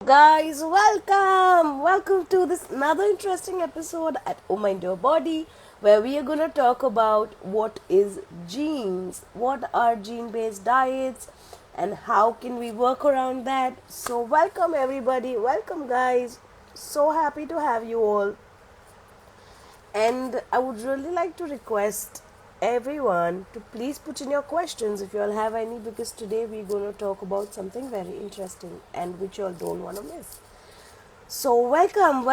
Guys, welcome to this another interesting episode at Oh Mind Your Body, where we are gonna talk about what is genes, what are gene-based diets, and how can we work around that. So welcome everybody, welcome guys. So happy to have you all. And I would really like to request everyone to please put in your questions if you all have any, because today we're going to talk about something very interesting and which you all don't want to miss. So, welcome,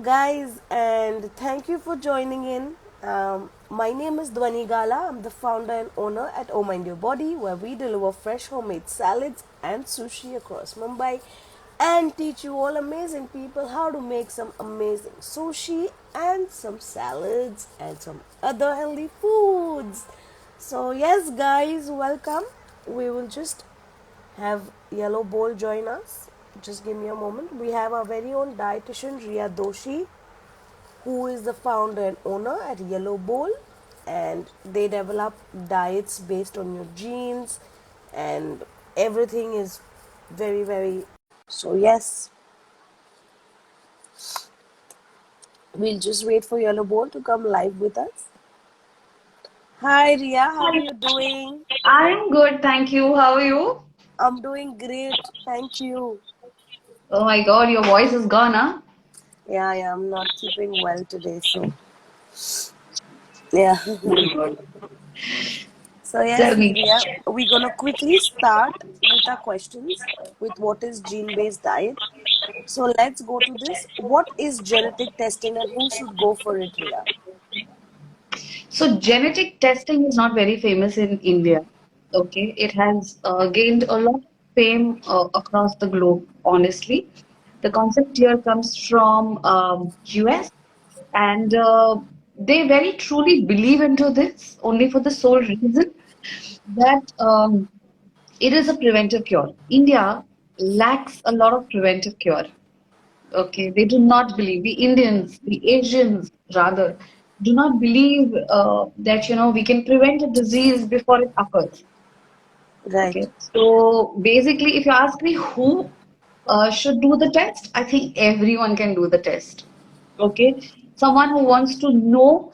guys, and thank you for joining in. My name is Dwani Gala. I'm the founder and owner at Oh Mind Your Body, where we deliver fresh homemade salads and sushi across Mumbai and teach you all amazing people how to make some amazing sushi and some salads and some other healthy foods. So, yes, guys, welcome. We will just have Yellow Bowl join us. Just give me a moment. We have our very own dietitian Ria Doshi, who is the founder and owner at Yellow Bowl, and they develop diets based on your genes, and everything is very. So yes, we'll just wait for Yellow Bowl to come live with us. Hi Ria, how are you doing? I'm good, thank you. How are you? I'm doing great, thank you. Oh my God, your voice is gone, huh? Yeah, I'm not keeping well today, so yeah. So yes, Tell me. Ria, we're gonna quickly start with our questions with what is gene-based diet. So let's go to this. What is genetic testing and who should go for it, Ria? So, genetic testing is not very famous in India. Okay, it has gained a lot of fame across the globe, honestly. The concept here comes from US, and they very truly believe into this only for the sole reason that it is a preventive cure. India lacks a lot of preventive cure. Okay, they do not believe, the Indians, the Asians rather, do not believe that we can prevent a disease before it occurs. Right, Okay, so basically, if you ask me who should do the test, I think everyone can do the test. Okay, someone who wants to know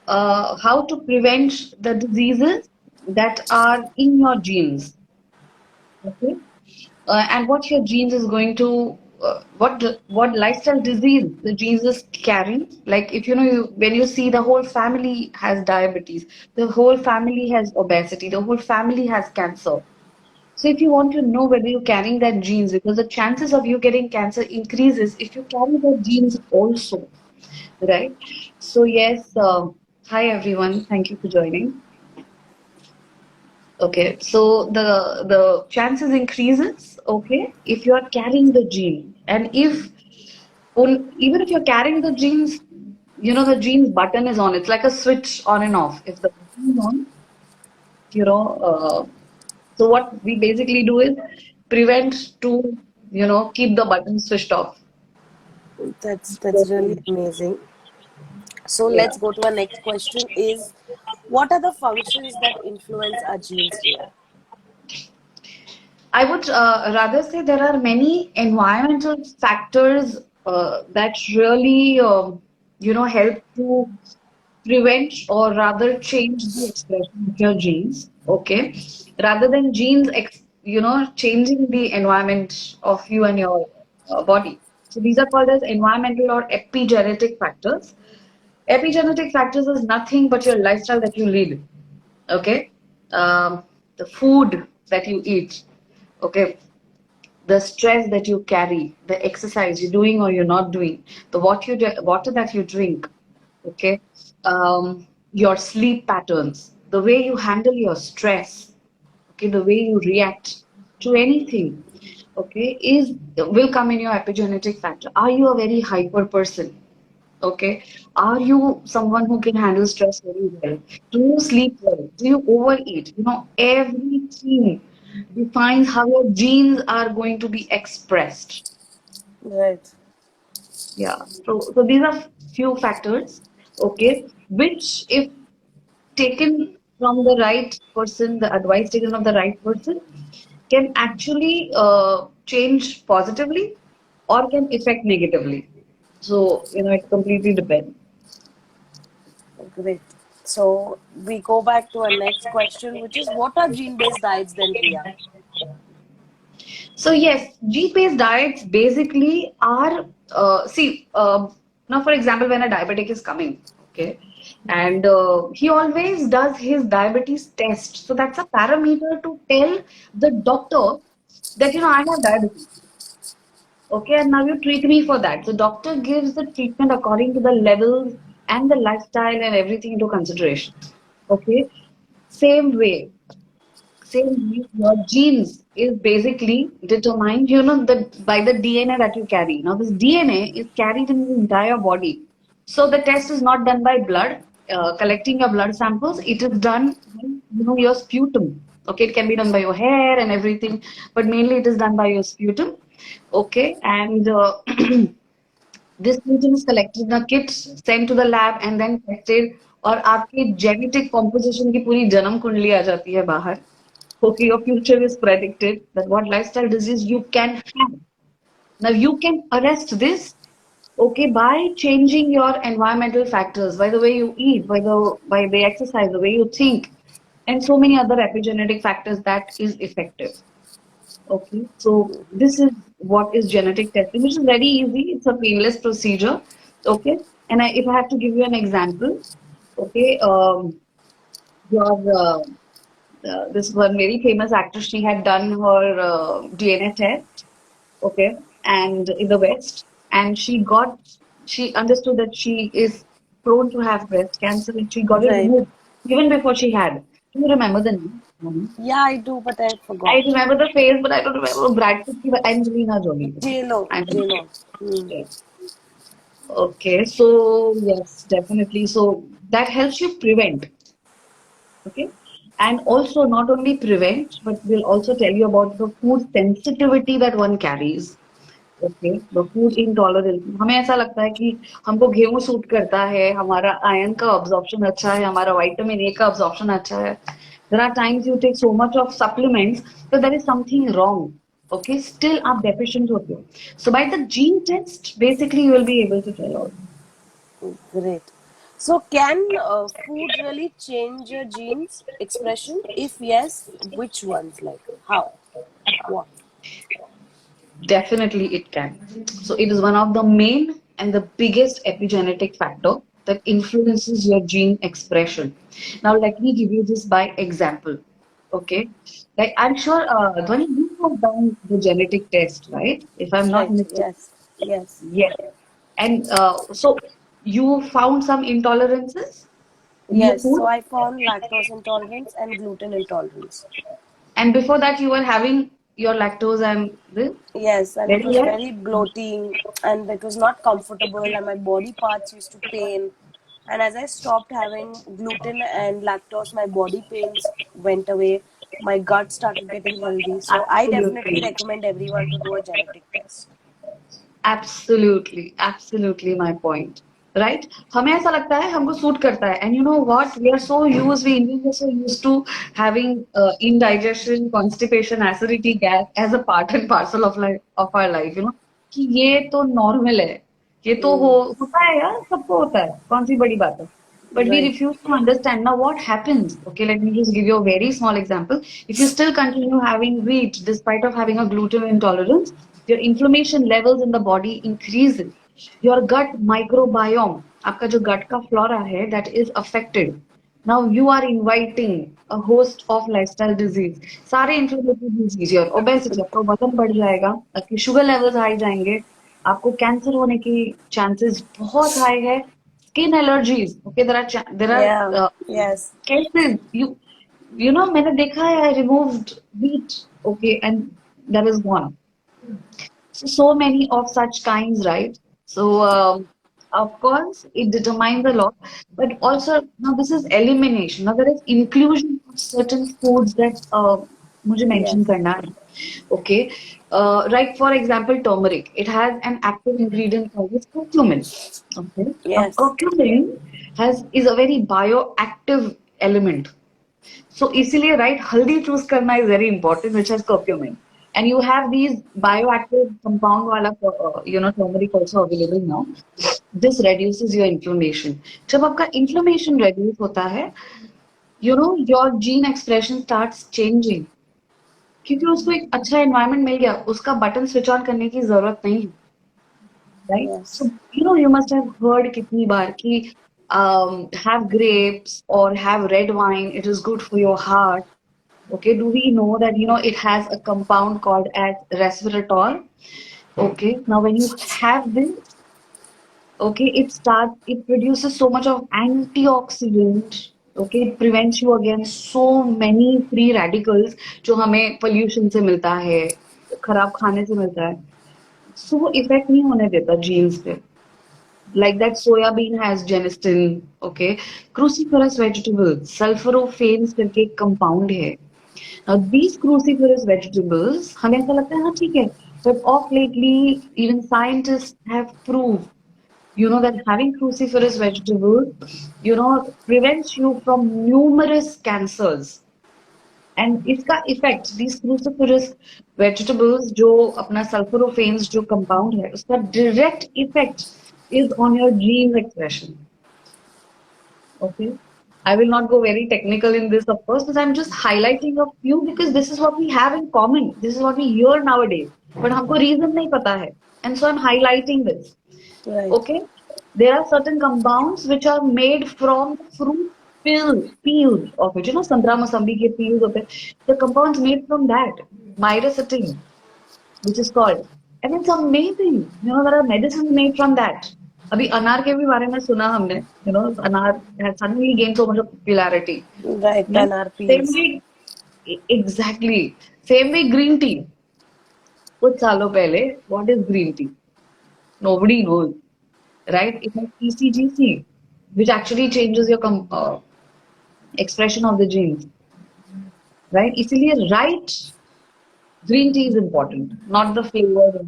how to prevent the diseases that are in your genes. Okay, and what your genes is going to what lifestyle disease the genes is carrying. Like if when you see the whole family has diabetes, the whole family has obesity, the whole family has cancer. So if you want to know whether you're carrying that genes, because the chances of you getting cancer increases if you carry the genes also, right? So yes, hi everyone, thank you for joining. Okay, so the chances increases, okay, if you are carrying the gene, and if even if you're carrying the genes, the genes button is on. It's like a switch on and off. If the button is on, you know, so what we basically do is prevent to keep the button switched off. that's really amazing. So Yeah. let's go to our next question. Is what are the functions that influence our genes, Ria? I would rather say there are many environmental factors that really, help to prevent or rather change the expression of your genes. Okay, rather than genes, changing the environment of you and your body. So these are called as environmental or epigenetic factors. Epigenetic factors is nothing but your lifestyle that you lead. Okay, the food that you eat. Okay, the stress that you carry, the exercise you're doing or you're not doing, the water that you drink, okay, your sleep patterns, the way you handle your stress, okay, the way you react to anything, okay, is will come in your epigenetic factor. Are you a very hyper person? Okay. Are you someone who can handle stress very well? Do you sleep well? Do you overeat? Everything defines how your genes are going to be expressed. Right. Yeah. So these are few factors, okay, which if taken from the right person, the advice taken from the right person, can actually change positively, or can affect negatively. So, it completely depends. Great. So we go back to our next question, which is what are gene-based diets then, Priya? So yes, G-based diets basically are see now for example when a diabetic is coming, okay, and he always does his diabetes test. So that's a parameter to tell the doctor that I have diabetes. Okay, and now you treat me for that. So doctor gives the treatment according to the levels and the lifestyle and everything into consideration. Okay, same way. Same with your genes is basically determined, by the DNA that you carry. Now, this DNA is carried in the entire body. So the test is not done by blood, collecting your blood samples. It is done by, your sputum. Okay, it can be done by your hair and everything, but mainly it is done by your sputum. Okay, and this sputum is collected in a kit, sent to the lab, and then tested. और आपके genetic composition की पूरी जन्म कुंडली आ जाती है बाहर. Okay, your future is predicted that what lifestyle disease you can have. Now you can arrest this, okay, by changing your environmental factors, by the way you eat, by the exercise, the way you think, and so many other epigenetic factors that is effective. Okay, so this is what is genetic testing, which is very easy. It's a painless procedure. Okay, and if I have to give you an example, okay, your this one very famous actress, she had done her DNA test, okay, and in the West, and she understood that she is prone to have breast cancer, and she got it Right. removed even before she had. Do you remember the name? Yeah, I do, but I I forgot. remember the face, but I don't remember Brad Pitt. But Angelina Jolie. J-Lo. I'm J-Lo. Hmm. okay. So yes, definitely. So that helps you prevent. Okay. And also not only prevent, but we'll also tell you about the food sensitivity that one carries. Okay the food intolerance. हमें ऐसा लगता है कि हमको गेहूं suit करता है, हमारा आयरन का अब्जॉर्प्शन अच्छा है, हमारा विटामिन ए का अब्जॉर्प्शन अच्छा है. There are times you take so much of supplements, तो there is something wrong. Okay, still आप deficient होते हो. So by the gene test, basically you will be able to tell out. Great. So can food really change your genes expression? If yes, which ones? Like how? What? Definitely it can. So it is one of the main and the biggest epigenetic factor that influences your gene expression. Now let me give you this by example. Okay. Like I'm sure, Dhwani, you have done the genetic test, right? If I'm not Right. mistaken. Yes. Yes. Yes. And so you found some intolerances in your Yes. So food, I found lactose intolerance and gluten intolerance. and before that you were having your lactose and the Yes, and it very was less. very bloating and it was not comfortable and my body parts used to pain. And as I stopped having gluten and lactose, my body pains went away. My gut started getting healthy. So I definitely Absolutely. recommend everyone to do a genetic test. Absolutely, absolutely my point. Right? हमें ऐसा लगता है हमको suit करता है. And you know what? We Indians are so used to having indigestion, constipation, acidity, gas as a part and parcel of our life. कि ये तो normal है. ये तो Mm, होता है यार, सबको होता है. कौन सी बड़ी बात है? But we right. refuse to understand. Now, what happens? Okay, let me just give you a very small example. If you still continue having wheat despite of having a gluten intolerance, your inflammation levels in the body increases. Your gut microbiome, आपका जो gut का flora है, that is affected. Now you are inviting a host of lifestyle disease. सारे inflammatory disease, your obesity, आपका वजन बढ़ जाएगा, आपकी sugar levels high जाएंगे, आपको कैंसर होने की chances बहुत high है. Skin allergies. Okay, there are Yeah. Yes. cases. मैंने देखा है. I removed wheat. Okay, and that is gone. So many of such kinds, right? So of course it determines a lot, but also now this is elimination. Now there is inclusion of certain foods that मुझे mention Yes. करना है. Okay, right? For example, turmeric. It has an active ingredient called as curcumin. Okay, now Yes. curcumin is a very bioactive element. So इसीलिए right हल्दी choose करना is very important, which has curcumin. and you have these bioactive compound wala turmeric also available now. This reduces your inflammation. जब आपका inflammation reduce होता है, your gene expression starts changing, क्योंकि उसको एक अच्छा environment मिल गया, उसका बटन switch on करने की जरूरत नहीं है, right? So Yes. you must have heard कितनी बार कि have grapes or have red wine, it is good for your heart. Okay, do we know that it has a compound called as resveratrol? Okay, now when you have this, okay, it produces so much of antioxidant. Okay, it prevents you against so many free radicals जो हमें pollution से मिलता है, खराब खाने से मिलता है. So वो effect नहीं होने देता genes पे. Like that soya bean has genistein. Okay, cruciferous vegetables, sulforaphane करके एक compound है. Now these cruciferous vegetables, हमें ऐसा लगता है हाँ ठीक है, but of lately even scientists have proved, that having cruciferous vegetables, prevents you from numerous cancers. And इसका effect, these cruciferous vegetables जो अपना sulforaphanes जो compound है, उसका direct effect is on your gene expression. Okay. I will not go very technical in this, of course, but I'm just highlighting a few because this is what we have in common. This is what we hear nowadays. But हमको reason नहीं पता है. And so I'm highlighting this. Right. Okay. There are certain compounds which are made from fruit peels of it. Santara mosambi ke peels of it. The compounds made from that. Myristoyl, which is called. And it's amazing. There are medicines made from that. अभी अनार के भी बारे में सुना हमने. अनार has suddenly gained so much of popularity. Right. Right? Banana Same peels. way, exactly. Same way green tea. कुछ सालों पहले, what is green tea? Nobody knows, right? It has ECGC, which actually changes your expression of the genes, right? इसीलिए right green tea is important, not the flavor.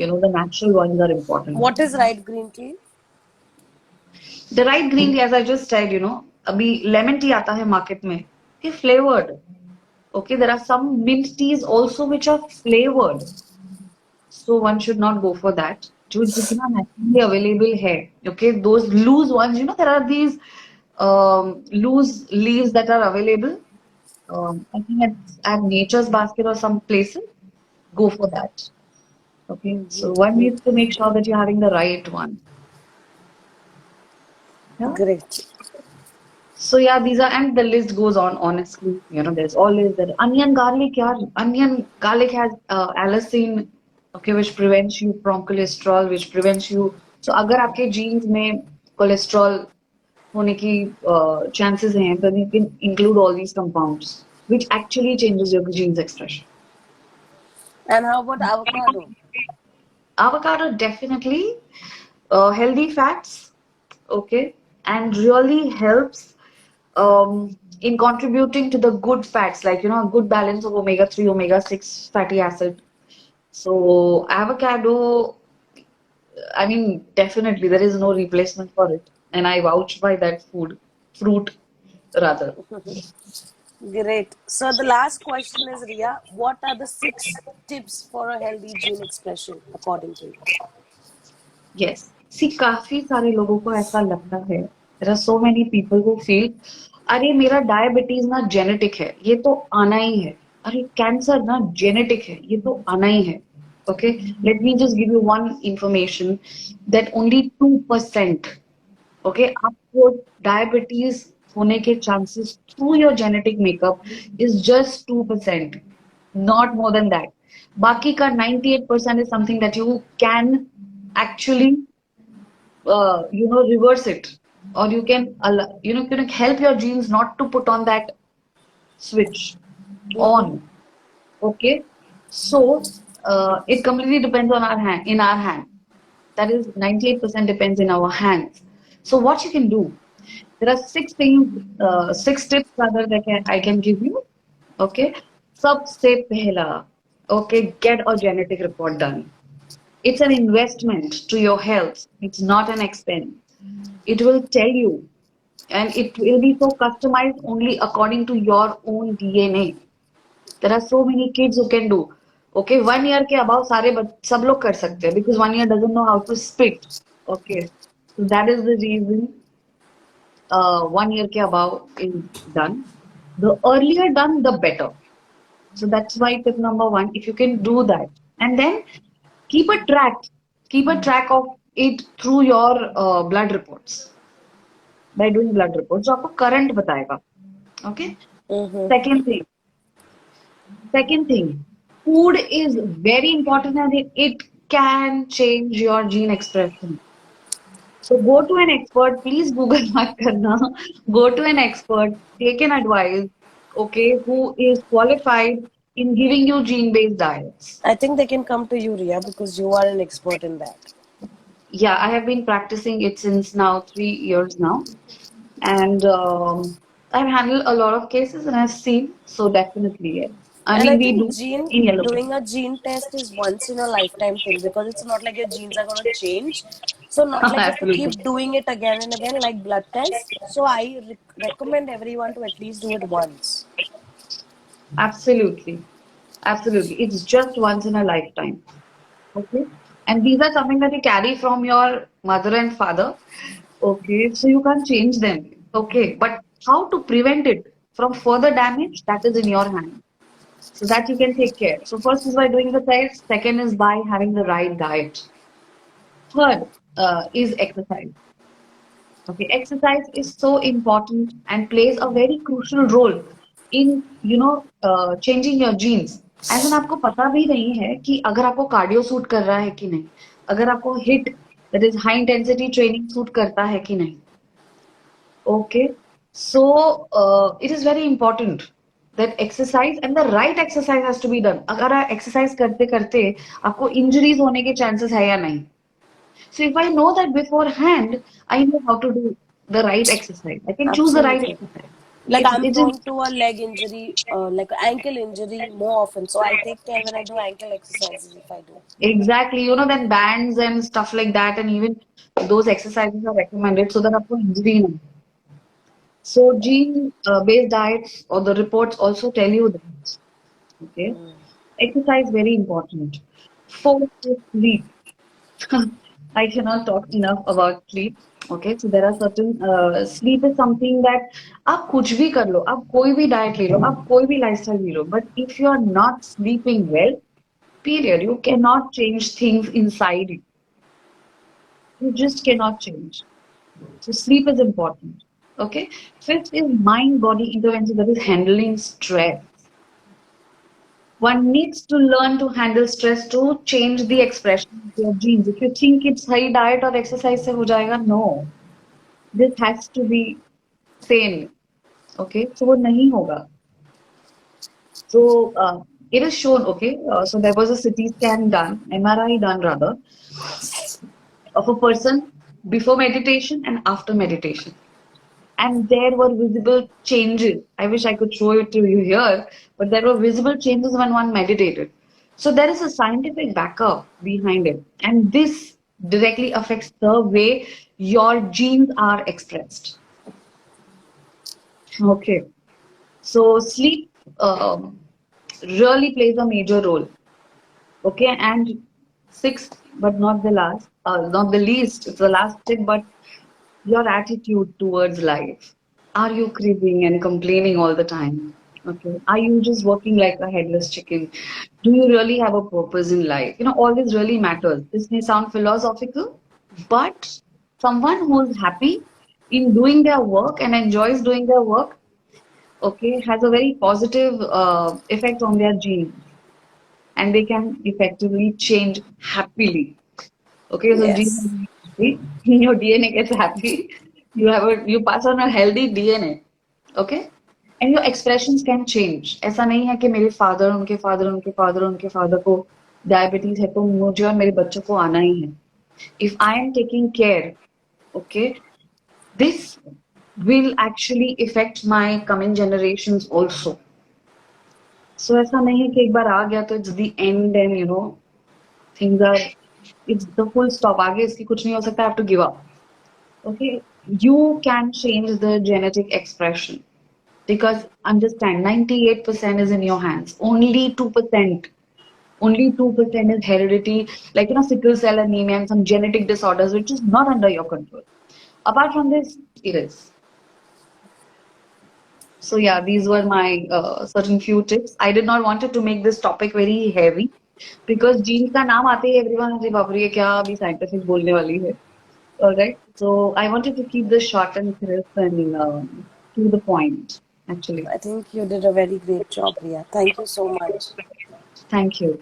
The natural ones are important. What is right green tea? The right green tea, as I just said, अभी lemon tea आता है market में, कि flavored. Okay, there are some mint teas also which are flavored. So one should not go for that. जो जितना naturally available है, okay, those loose ones, there are these loose leaves that are available. I think at Nature's Basket or some places, go for that. Okay, so one needs to make sure that you're having the right one. Yeah. Great. So yeah, these are, and the list goes on, honestly. There's always that onion garlic. Yeah, onion garlic has allicin, okay, which prevents you from cholesterol, which prevents you. So अगर आपके genes में cholesterol होने की chances हैं, then you can include all these compounds, which actually changes your genes expression. And how about avocado? Avocado definitely healthy fats, okay, and really helps in contributing to the good fats, like a good balance of omega-3, omega-6 fatty acid. So avocado, I mean, definitely there is no replacement for it, and I vouch by that fruit rather. Great. So the last question is, Ria, what are the 6 tips for a healthy gene expression according to you? Yes. See, काफी सारे लोगों को ऐसा लगता है. There are so many people who feel, अरे मेरा diabetes ना जेनेटिक है, ये तो आना ही है. अरे कैंसर ना जेनेटिक है, ये तो आना ही है. Okay, let me just give you one information that only 2%, okay, आपको डायबिटीज होने के chances through your genetic makeup is just 2%, not more than that. बाकी का 98% is something that you can actually reverse it, or you can help your genes not to put on that switch on. Okay, so it completely depends on in our hand. That is 98% depends in our hands. So what you can do, there are 6 tips rather that I can give you. Okay, सबसे पहला, okay, get a genetic report done. It's an investment to your health. It's not an expense. It will tell you, and it will be so customized only according to your own DNA. There are so many kids who can do. Okay 1 year के above सब लोग कर सकते हैं because 1 year doesn't know how to speak okay so that is the reason 1 year के above is done the earlier done the better so that's why tip number one if you can do that and then keep a track keep a track of it through your blood reports by doing blood reports जो आपको current बताएगा okay Mm-hmm. second thing food is very important and it can change your gene expression so go to an expert please google मत करना go to an expert take an advice okay who is qualified in giving you gene based diets. I think they can come to you, Ria, because you are an expert in that. Yeah, I have been practicing it since now 3 years now, and I've handled a lot of cases and I've seen. So definitely, yes. I And mean, I we think do in yellow pages. doing a gene test is once in a lifetime thing because it's not like your genes are going to change. So not like you have to Absolutely, keep doing it again and again like blood tests. So I recommend everyone to at least do it once. absolutely, absolutely. It's just once in a lifetime. Okay, and these are something that you carry from your mother and father. Okay, so you can't change them. Okay, but how to prevent it from further damage? That is in your hand. So that you can take care. So first is by doing the test. Second is by having the right diet. Third is exercise. Okay, exercise is so important and plays a very crucial role in changing your genes. As in आपको पता भी नहीं है कि अगर आपको cardio suit कर रहा है कि नहीं, अगर आपको hit that is high intensity training suit करता है कि नहीं. Okay, so it is very important that exercise and the right exercise has to be done. अगर आप exercise करते करते आपको injuries होने के chances है या नहीं? So if I know that beforehand, I know how to do the right exercise. I can choose the right Absolutely. exercise. Like It's I'm it is prone to a leg injury, like ankle injury more often. So I take care when I do ankle exercises if I do. exactly then bands and stuff like that, and even those exercises are recommended so that आपको injury ना. So gene based diets or the reports also tell you that. Okay. Exercise very important. Fourth is sleep. I cannot talk enough about sleep. Okay, so there are certain sleep is something that आप कुछ भी कर लो, आप कोई भी diet ले लो, आप कोई भी lifestyle ले लो, but if you are not sleeping well, period, you cannot change things inside you. You just cannot change. So sleep is important. Okay. Fifth is mind-body intervention, that is handling stress. One needs to learn to handle stress to change the expression of your genes. If you think it's high diet or exercise se ho jayega, no. This has to be same. Okay, so वो नहीं होगा. So it is shown. Okay, so there was a CT scan done, MRI done rather, of a person before meditation and after meditation. And there were visible changes. I wish I could show it to you here, but there were visible changes when one meditated. So there is a scientific backup behind it, and this directly affects the way your genes are expressed. Okay, so sleep really plays a major role. Okay, and sixth, but not the last, not the least, it's the last tip, but your attitude towards life. Are you cribbing and complaining all the time? Okay. Are you just working like a headless chicken? Do you really have a purpose in life? All this really matters. This may sound philosophical, but someone who's happy in doing their work and enjoys doing their work, okay, has a very positive effect on their genes and they can effectively change happily. Okay, so Yes. gene happy, your DNA gets happy. You pass on a healthy DNA. Okay, and your expressions can change. ऐसा नहीं है कि मेरे father उनके father उनके father उनके father को diabetes है तो मुझे और मेरे बच्चों को आना ही है. If I am taking care, okay, this will actually affect my coming generations also. So ऐसा नहीं है कि एक बार आ गया तो it's the end and things are it's the full stop. आगे इसकी कुछ नहीं हो सकता. I have to give up. Okay, you can change the genetic expression because understand 98% is in your hands. Only 2% Only 2% is heredity, like sickle cell anemia and some genetic disorders, which is not under your control. Apart from this, it is. So yeah, these were my certain few tips. I did not wanted to make this topic very heavy because genes का नाम आते ही everyone अरे बाप रे ये क्या अभी scientific बोलने वाली है. All right. So I wanted to keep this short and crisp and to the point, actually. I think you did a very great job, Ria. Thank you so much. Thank you.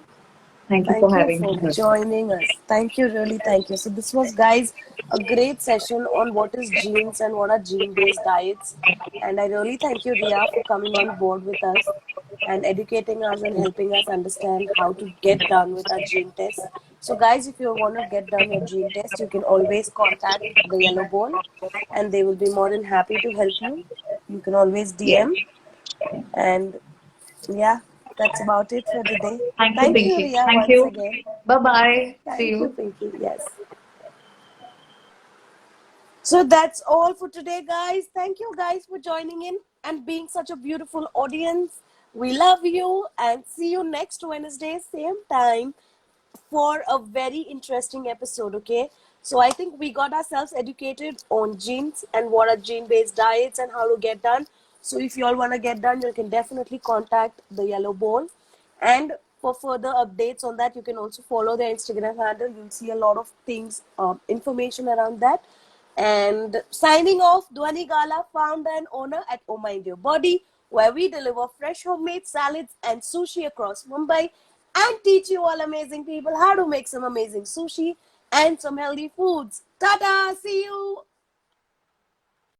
Thank you for Thank you having for me here. joining us. Thank you, really, thank you. So this was, guys, a great session on what is genes and what are gene-based diets. And I really thank you, Ria, for coming on board with us and educating us and helping us understand how to get done with our gene test. So, guys, if you want to get done your gene test, you can always contact the Yellow Ball, and they will be more than happy to help you. You can always Yes. DM, and yeah, that's about it for the day. Thank you, Thank you, Pinky. Ria, Thank once you. again. Bye-bye. See Thank you, you. Pinky. Yes. So that's all for today, guys. Thank you, guys, for joining in and being such a beautiful audience. We love you and see you next Wednesday, same time, for a very interesting episode, okay? So I think we got ourselves educated on genes and what are gene-based diets and how to get done. So if you all want to get done, you can definitely contact the Yellow Ball. And for further updates on that, you can also follow their Instagram handle. You'll see a lot of things, information around that. And signing off, Dwani Gala, founder and owner at Oh Mind Your Body, where we deliver fresh homemade salads and sushi across Mumbai and teach you all amazing people how to make some amazing sushi and some healthy foods. Tada! See you!